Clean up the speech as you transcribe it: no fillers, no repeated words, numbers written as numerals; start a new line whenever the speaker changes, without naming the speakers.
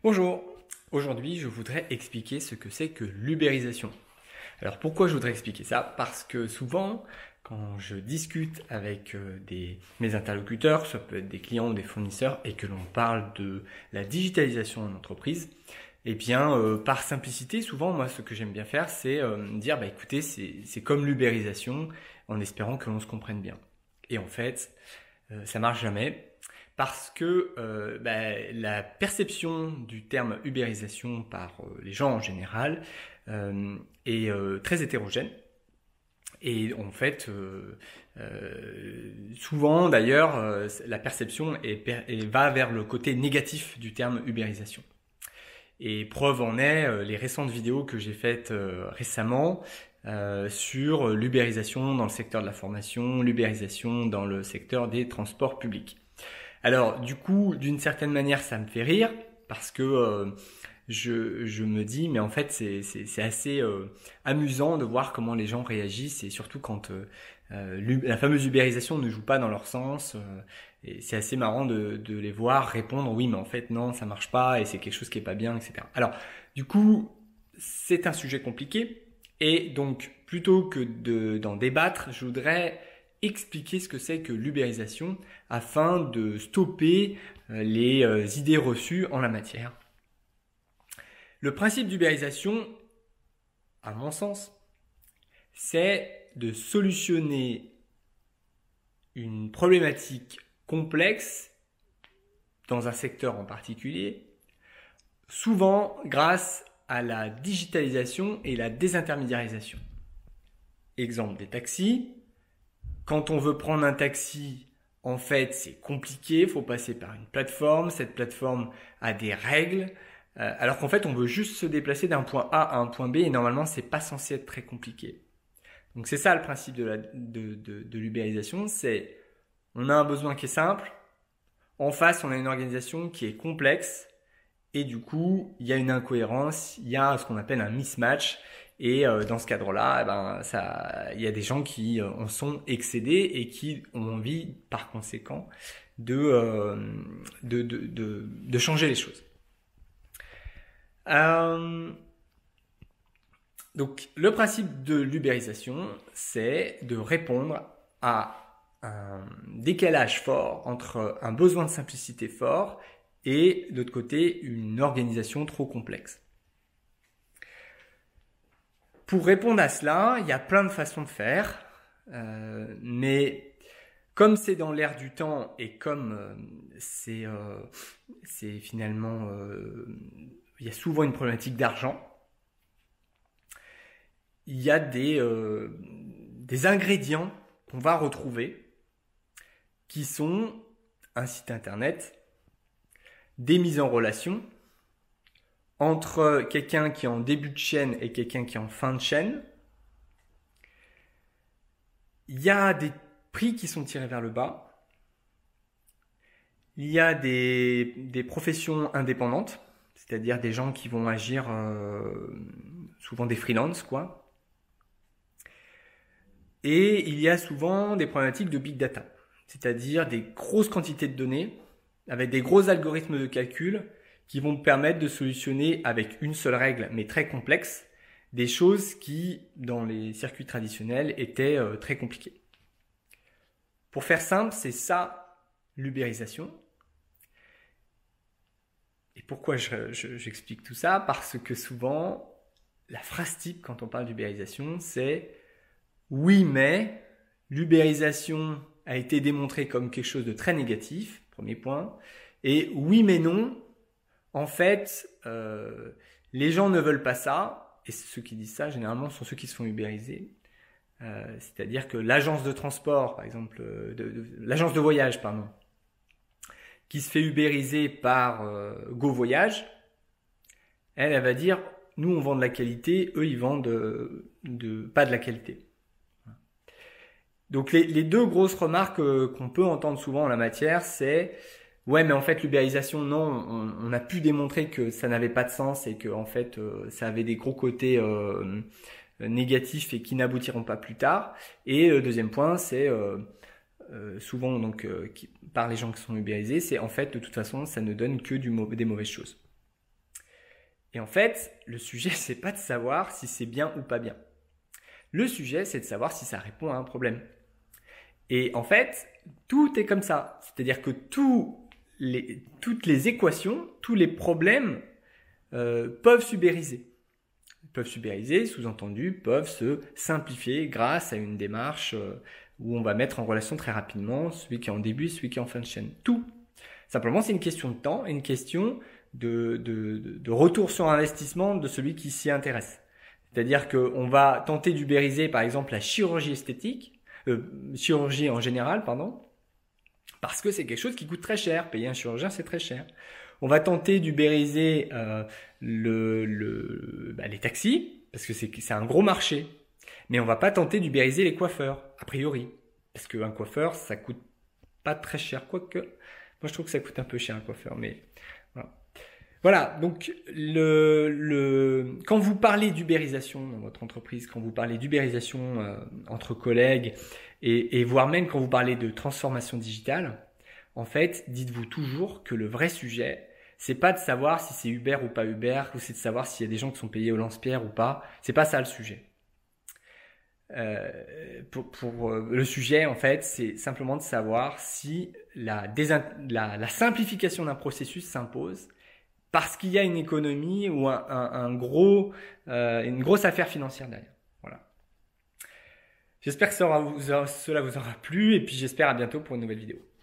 Bonjour, aujourd'hui je voudrais expliquer ce que c'est que l'ubérisation. Alors pourquoi je voudrais expliquer ça? Parce que souvent quand je discute avec mes interlocuteurs, ça peut être des clients ou des fournisseurs, et que l'on parle de la digitalisation en entreprise, eh bien par simplicité, souvent moi ce que j'aime bien faire c'est dire écoutez c'est comme l'ubérisation, en espérant que l'on se comprenne bien. Et en fait ça marche jamais. Parce que la perception du terme ubérisation par les gens en général est très hétérogène. Et en fait, souvent d'ailleurs, la perception va vers le côté négatif du terme ubérisation. Et preuve en est les récentes vidéos que j'ai faites récemment sur l'ubérisation dans le secteur de la formation, l'ubérisation dans le secteur des transports publics. Alors du coup, d'une certaine manière, ça me fait rire parce que je me dis, mais en fait, c'est assez amusant de voir comment les gens réagissent, et surtout quand la fameuse ubérisation ne joue pas dans leur sens. Et c'est assez marrant de les voir répondre, oui, mais en fait, non, ça marche pas et c'est quelque chose qui est pas bien, etc. Alors, du coup, c'est un sujet compliqué, et donc plutôt que d'en débattre, je voudrais expliquer ce que c'est que l'ubérisation afin de stopper les idées reçues en la matière. Le principe d'ubérisation, à mon sens, c'est de solutionner une problématique complexe dans un secteur en particulier, souvent grâce à la digitalisation et la désintermédiarisation. Exemple des taxis. Quand on veut prendre un taxi, en fait, c'est compliqué, il faut passer par une plateforme. Cette plateforme a des règles, alors qu'en fait, on veut juste se déplacer d'un point A à un point B, et normalement, c'est pas censé être très compliqué. Donc, c'est ça le principe de l'ubérisation, c'est on a un besoin qui est simple, en face, on a une organisation qui est complexe, et du coup, il y a une incohérence, il y a ce qu'on appelle un mismatch. Et dans ce cadre-là, il y a des gens qui en sont excédés et qui ont envie, par conséquent, de changer les choses. Donc, le principe de l'ubérisation, c'est de répondre à un décalage fort entre un besoin de simplicité fort et, de l'autre côté, une organisation trop complexe. Pour répondre à cela, il y a plein de façons de faire, mais comme c'est dans l'air du temps et comme c'est finalement, il y a souvent une problématique d'argent, il y a des ingrédients qu'on va retrouver qui sont un site internet, des mises en relation entre quelqu'un qui est en début de chaîne et quelqu'un qui est en fin de chaîne. Il y a des prix qui sont tirés vers le bas. Il y a des professions indépendantes, c'est-à-dire des gens qui vont agir, souvent des freelances, quoi. Et il y a souvent des problématiques de big data, c'est-à-dire des grosses quantités de données avec des gros algorithmes de calcul qui vont permettre de solutionner avec une seule règle, mais très complexe, des choses qui, dans les circuits traditionnels, étaient très compliquées. Pour faire simple, c'est ça l'ubérisation. Et pourquoi j'explique tout ça? Parce que souvent, la phrase type quand on parle d'ubérisation, c'est « oui, mais l'ubérisation a été démontrée comme quelque chose de très négatif », premier point, et « oui, mais non ». En fait, les gens ne veulent pas ça, et ceux qui disent ça, généralement, sont ceux qui se font ubériser. C'est-à-dire que l'agence de transport, par exemple, l'agence de voyage, pardon, qui se fait ubériser par Go Voyage, elle va dire, nous on vend de la qualité, eux ils vendent pas de la qualité. Donc les deux grosses remarques qu'on peut entendre souvent en la matière, c'est ouais, mais en fait, l'ubérisation, non, on a pu démontrer que ça n'avait pas de sens et que en fait, ça avait des gros côtés négatifs et qui n'aboutiront pas plus tard. Et le deuxième point, c'est souvent par les gens qui sont ubérisés, c'est en fait de toute façon, ça ne donne que des mauvaises choses. Et en fait, le sujet, c'est pas de savoir si c'est bien ou pas bien. Le sujet, c'est de savoir si ça répond à un problème. Et en fait, tout est comme ça. C'est-à-dire que toutes les équations, tous les problèmes peuvent s'ubériser. Peuvent s'ubériser, sous-entendu, peuvent se simplifier grâce à une démarche où on va mettre en relation très rapidement celui qui est en début et celui qui est en fin de chaîne. Tout. Simplement, c'est une question de temps et une question de retour sur investissement de celui qui s'y intéresse. C'est-à-dire qu'on va tenter d'ubériser, par exemple, la chirurgie esthétique, chirurgie en général, pardon, parce que c'est quelque chose qui coûte très cher. Payer un chirurgien, c'est très cher. On va tenter d'ubériser les taxis, parce que c'est un gros marché. Mais on va pas tenter d'ubériser les coiffeurs, a priori. Parce qu'un coiffeur, ça coûte pas très cher. Quoique, moi je trouve que ça coûte un peu cher un coiffeur, mais voilà. Voilà, donc quand vous parlez d'ubérisation dans votre entreprise, quand vous parlez d'ubérisation entre collègues, et voire même quand vous parlez de transformation digitale, en fait, dites-vous toujours que le vrai sujet, c'est pas de savoir si c'est Uber ou pas Uber, ou c'est de savoir s'il y a des gens qui sont payés au lance-pierre ou pas. C'est pas ça le sujet. Le sujet, en fait, c'est simplement de savoir si la simplification d'un processus s'impose parce qu'il y a une économie ou une grosse affaire financière derrière. Voilà. J'espère que cela vous aura plu et puis j'espère à bientôt pour une nouvelle vidéo.